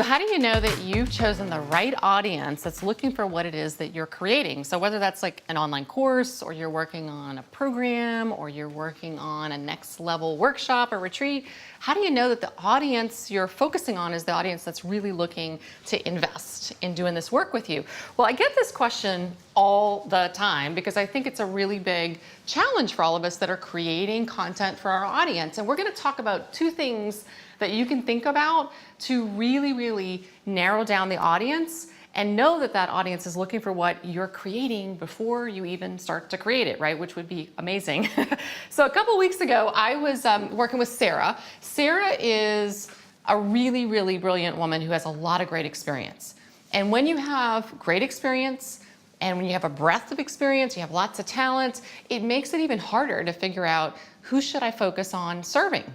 how do you know that you've chosen the right audience that's looking for what it is that you're creating? So whether that's like an online course, or you're working on a program, or you're working on a next level workshop or retreat, how do you know that the audience you're focusing on is the audience that's really looking to invest in doing this work with you? Well, I get this question all the time because I think it's a really big challenge for all of us that are creating content for our audience. And we're going to talk about two things that you can think about to really narrow down the audience and know that that audience is looking for what you're creating before you even start to create it, right? Which would be amazing. So a couple weeks ago, I was working with Sarah. Sarah is a really brilliant woman who has a lot of great experience. And when you have great experience, and when you have a breadth of experience, you have lots of talent, it makes it even harder to figure out who should I focus on serving.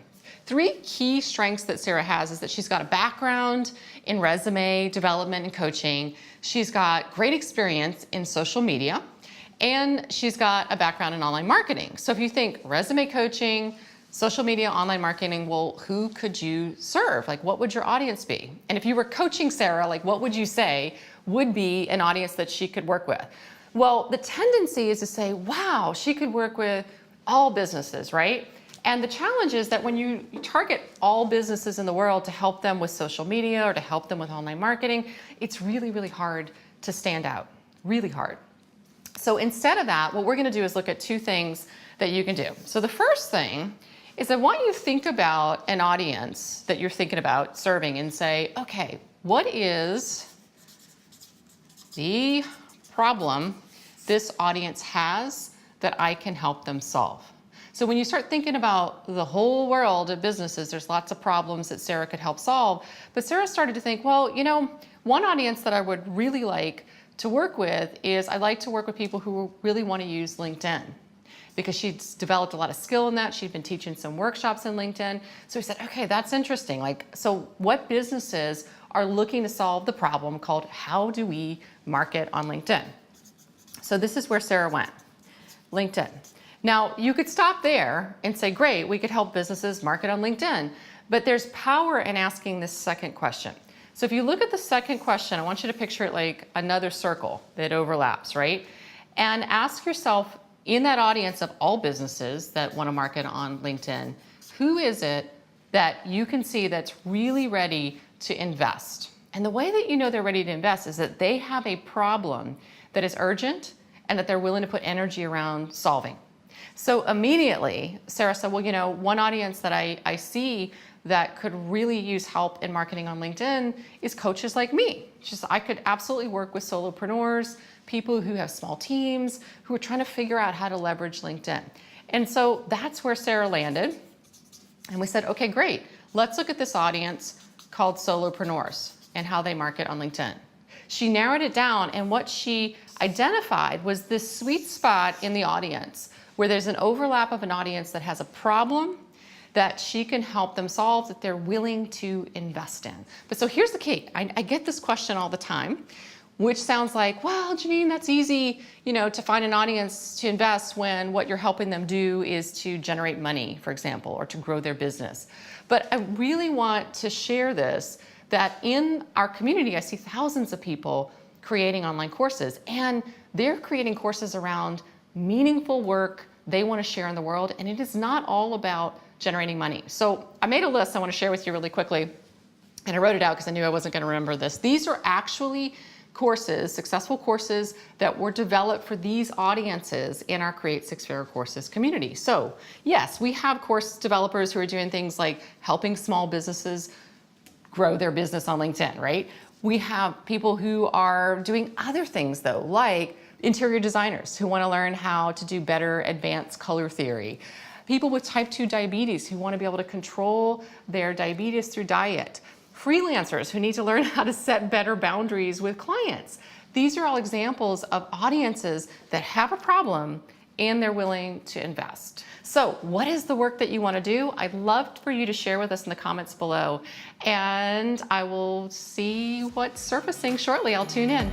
Three key strengths that Sarah has is that she's got a background in resume development and coaching. She's got great experience in social media, and she's got a background in online marketing. So if you think resume coaching, social media, online marketing, well, who could you serve? Like, what would your audience be? And if you were coaching Sarah, like, what would you say would be an audience that she could work with? Well, the tendency is to say, wow, she could work with all businesses, right? And the challenge is that when you target all businesses in the world to help them with social media or to help them with online marketing, it's really hard to stand out, really hard. So instead of that, what we're going to do is look at two things that you can do. So the first thing is I want you to think about an audience that you're thinking about serving and say, okay, what is the problem this audience has that I can help them solve? So when you start thinking about the whole world of businesses, there's lots of problems that Sarah could help solve. But Sarah started to think, well, you know, one audience that I would really like to work with is I'd like to work with people who really want to use LinkedIn, because she's developed a lot of skill in that. She'd been teaching some workshops in LinkedIn. So we said, okay, that's interesting. Like, so what businesses are looking to solve the problem called how do we market on LinkedIn? So this is where Sarah went, LinkedIn. Now, you could stop there and say, great, we could help businesses market on LinkedIn, but there's power in asking this second question. So if you look at the second question, I want you to picture it like another circle that overlaps, right? And ask yourself, in that audience of all businesses that want to market on LinkedIn, who is it that you can see that's really ready to invest? And the way that you know they're ready to invest is that they have a problem that is urgent and that they're willing to put energy around solving. So immediately, Sarah said, well, you know, one audience that I see that could really use help in marketing on LinkedIn is coaches like me. Just, I could absolutely work with solopreneurs, people who have small teams, who are trying to figure out how to leverage LinkedIn. And so that's where Sarah landed. And we said, okay, great. Let's look at this audience called solopreneurs and how they market on LinkedIn. She narrowed it down, and what she identified was this sweet spot in the audience where there's an overlap of an audience that has a problem that she can help them solve, that they're willing to invest in. But so here's the key. I get this question all the time, which sounds like, well, Janine, that's easy, you know, to find an audience to invest when what you're helping them do is to generate money, for example, or to grow their business. But I really want to share this, that in our community, I see thousands of people creating online courses, and they're creating courses around meaningful work they want to share in the world, and it is not all about generating money. So I made a list I want to share with you really quickly, and I wrote it out because I knew I wasn't going to remember this. These are actually courses, successful courses that were developed for these audiences in our Create Six Figure Courses community. So yes, we have course developers who are doing things like helping small businesses grow their business on LinkedIn, right? We have people who are doing other things though, like interior designers who want to learn how to do better advanced color theory. People with type 2 diabetes who want to be able to control their diabetes through diet. Freelancers who need to learn how to set better boundaries with clients. These are all examples of audiences that have a problem and they're willing to invest. So what is the work that you want to do? I'd love for you to share with us in the comments below, and I will see what's surfacing shortly. I'll tune in.